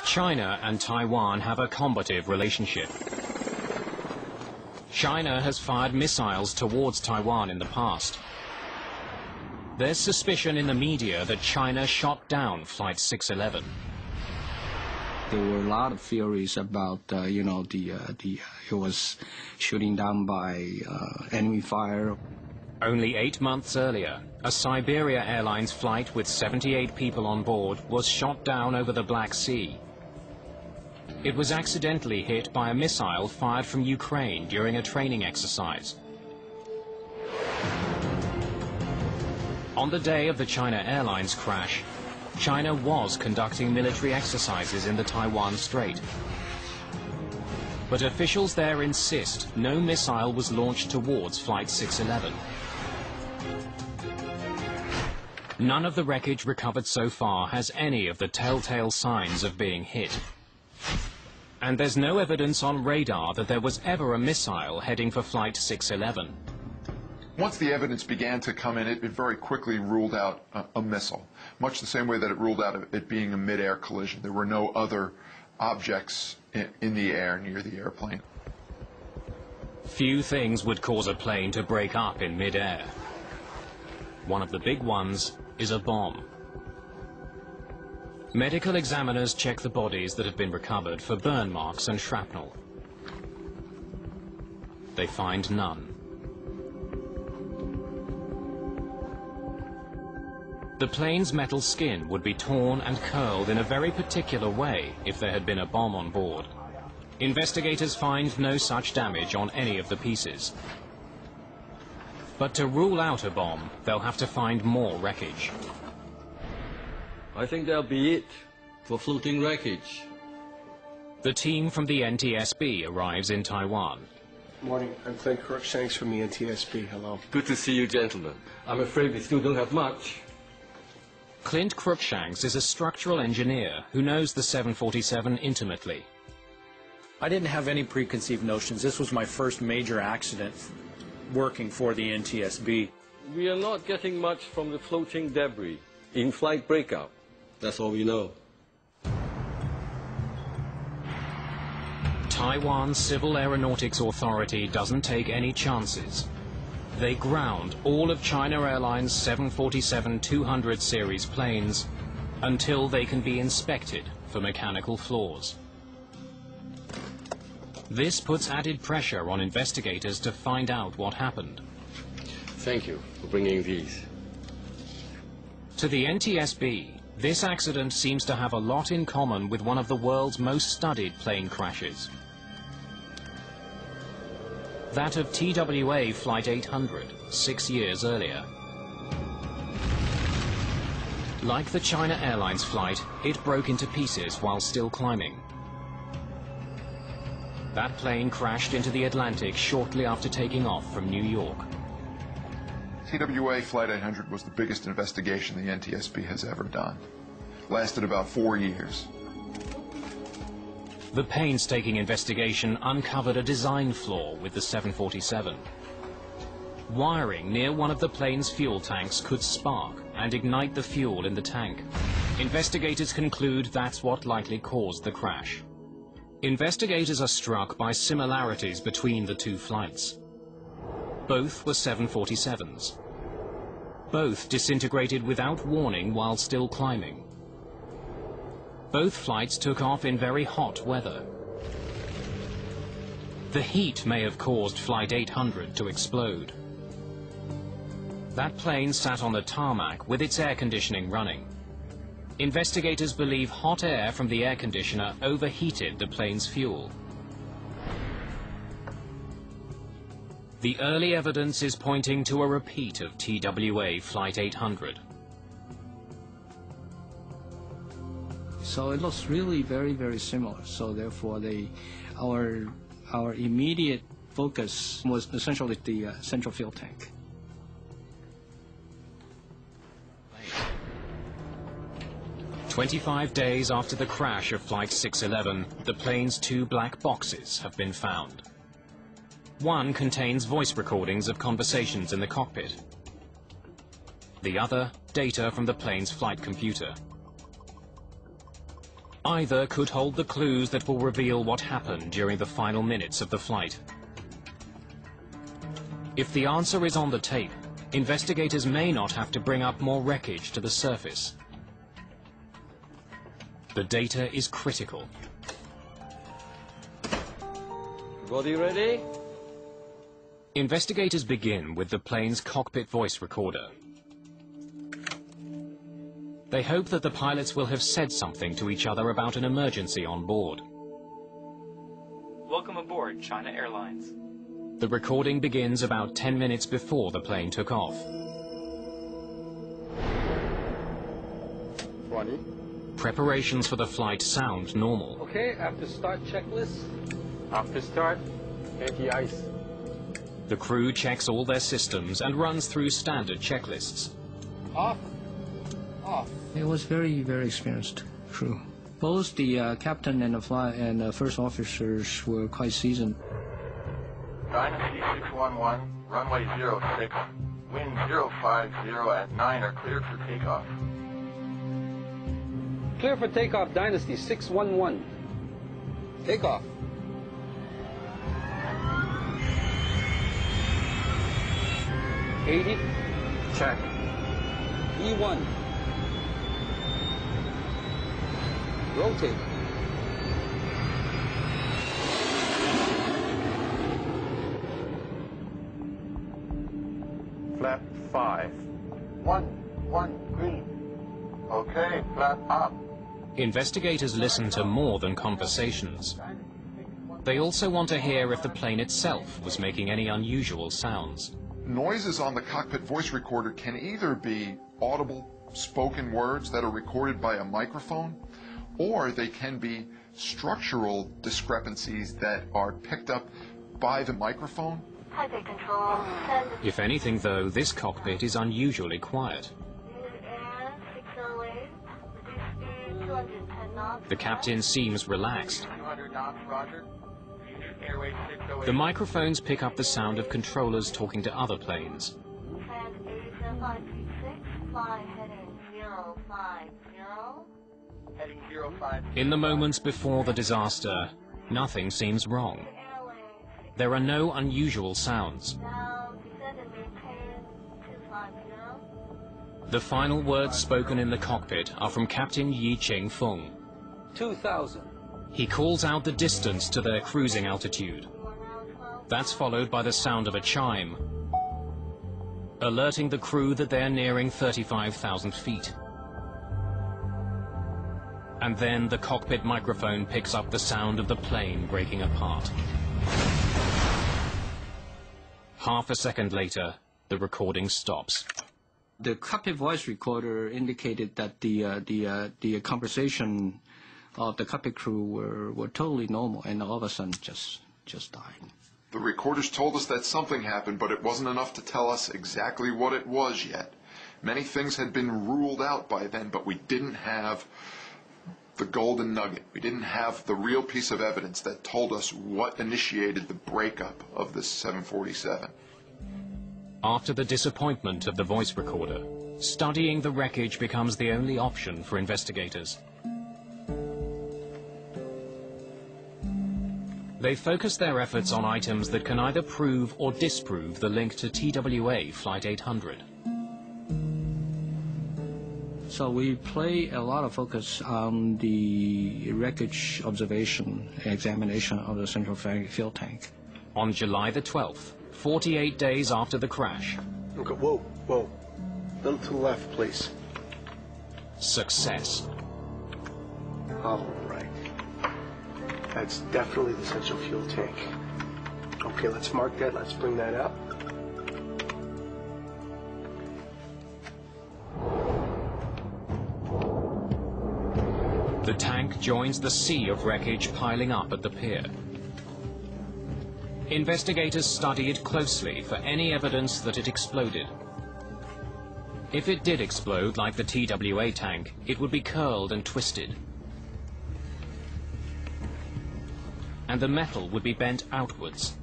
China and Taiwan have a combative relationship. China has fired missiles towards Taiwan in the past. There's suspicion in the media that China shot down Flight 611. There were a lot of theories about, it was shooting down by enemy fire. Only 8 months earlier, a Siberia Airlines flight with 78 people on board was shot down over the Black Sea. It was accidentally hit by a missile fired from Ukraine during a training exercise. On the day of the China Airlines crash, China was conducting military exercises in the Taiwan Strait. But officials there insist no missile was launched towards Flight 611. None of the wreckage recovered so far has any of the telltale signs of being hit. And there's no evidence on radar that there was ever a missile heading for Flight 611. Once the evidence began to come in, it very quickly ruled out a missile, much the same way that it ruled out it being a mid-air collision. There were no other objects in the air near the airplane. Few things would cause a plane to break up in mid-air. One of the big ones is a bomb. Medical examiners check the bodies that have been recovered for burn marks and shrapnel. They find none. The plane's metal skin would be torn and curled in a very particular way if there had been a bomb on board. Investigators find no such damage on any of the pieces. But to rule out a bomb, they'll have to find more wreckage. I think that'll be it for floating wreckage. The team from the NTSB arrives in Taiwan. Morning, I'm Clint Crookshanks from the NTSB. Hello. Good to see you, gentlemen. I'm afraid we still don't have much. Clint Crookshanks is a structural engineer who knows the 747 intimately. I didn't have any preconceived notions. This was my first major accident working for the NTSB. We are not getting much from the floating debris. In-flight breakout. That's all we know. Taiwan's Civil Aeronautics Authority doesn't take any chances. They ground all of China Airlines 747-200 series planes until they can be inspected for mechanical flaws. This puts added pressure on investigators to find out what happened. Thank you for bringing these. To the NTSB, this accident seems to have a lot in common with one of the world's most studied plane crashes. That of TWA Flight 800, 6 years earlier. Like the China Airlines flight, it broke into pieces while still climbing. That plane crashed into the Atlantic shortly after taking off from New York. TWA Flight 800 was the biggest investigation the NTSB has ever done. Lasted about 4 years. The painstaking investigation uncovered a design flaw with the 747. Wiring near one of the plane's fuel tanks could spark and ignite the fuel in the tank. Investigators conclude that's what likely caused the crash. Investigators are struck by similarities between the two flights. Both were 747s. Both disintegrated without warning while still climbing. Both flights took off in very hot weather. The heat may have caused Flight 800 to explode. That plane sat on the tarmac with its air conditioning running. Investigators believe hot air from the air conditioner overheated the plane's fuel. The early evidence is pointing to a repeat of TWA Flight 800. So it looks really very, very similar. So therefore, our immediate focus was essentially the central fuel tank. "25 days after the crash of Flight 611, the plane's 2 black boxes have been found. One contains voice recordings of conversations in the cockpit. The other, data from the plane's flight computer. Either could hold the clues that will reveal what happened during the final minutes of the flight. If the answer is on the tape, investigators may not have to bring up more wreckage to the surface. The data is critical. Body ready? Investigators begin with the plane's cockpit voice recorder. They hope that the pilots will have said something to each other about an emergency on board. Welcome aboard, China Airlines. The recording begins about 10 minutes before the plane took off. 20. Preparations for the flight sound normal. Okay, after start checklist. After start. Anti-ice. The crew checks all their systems and runs through standard checklists. Off. Off. It was very, very experienced crew. Both the captain and the first officers were quite seasoned. Dynasty 611, runway 06, wind 050 at 9 are cleared for takeoff. Clear for takeoff, Dynasty 611. Takeoff. $80. Check. E1. Rotate. Flap 5. 1 green. Okay, flap up. Investigators listen to more than conversations. They also want to hear if the plane itself was making any unusual sounds. Noises on the cockpit voice recorder can either be audible spoken words that are recorded by a microphone, or they can be structural discrepancies that are picked up by the microphone. Taipei Control, send If anything, though, this cockpit is unusually quiet. air 608, reduce speed 210 knots. The captain seems relaxed. 200 knots, roger. Airway 608. The microphones pick up the sound of controllers talking to other planes. Send Asia 536, fly heading 050. Heading 050. In the moments before the disaster, nothing seems wrong. Airway 6, There are no unusual sounds. now descend and maintain 250. The final words spoken in the cockpit are from Captain Yi Cheng-fung. 2000. He calls out the distance to their cruising altitude. You are now 12. That's followed by the sound of a chime, alerting the crew that they're nearing 35,000 feet. And then the cockpit microphone picks up the sound of the plane breaking apart. Half a second later, the recording stops. The cockpit voice recorder indicated that the conversation of the cockpit crew were totally normal, and all of a sudden just died. The recorders told us that something happened, but it wasn't enough to tell us exactly what it was yet. Many things had been ruled out by then, but we didn't have the golden nugget. We didn't have the real piece of evidence that told us what initiated the breakup of this 747. After the disappointment of the voice recorder, studying the wreckage becomes the only option for investigators. They focus their efforts on items that can either prove or disprove the link to TWA Flight 800. So we play a lot of focus on the wreckage observation and examination of the central fuel tank. On July the 12th, 48 days after the crash, Okay, whoa. A little to the left, please. success. All right. That's definitely the central fuel tank. Okay, let's mark that. Let's bring that up. The tank joins the sea of wreckage piling up at the pier. Investigators study it closely for any evidence that it exploded. If it did explode like the TWA tank, it would be curled and twisted. And the metal would be bent outwards.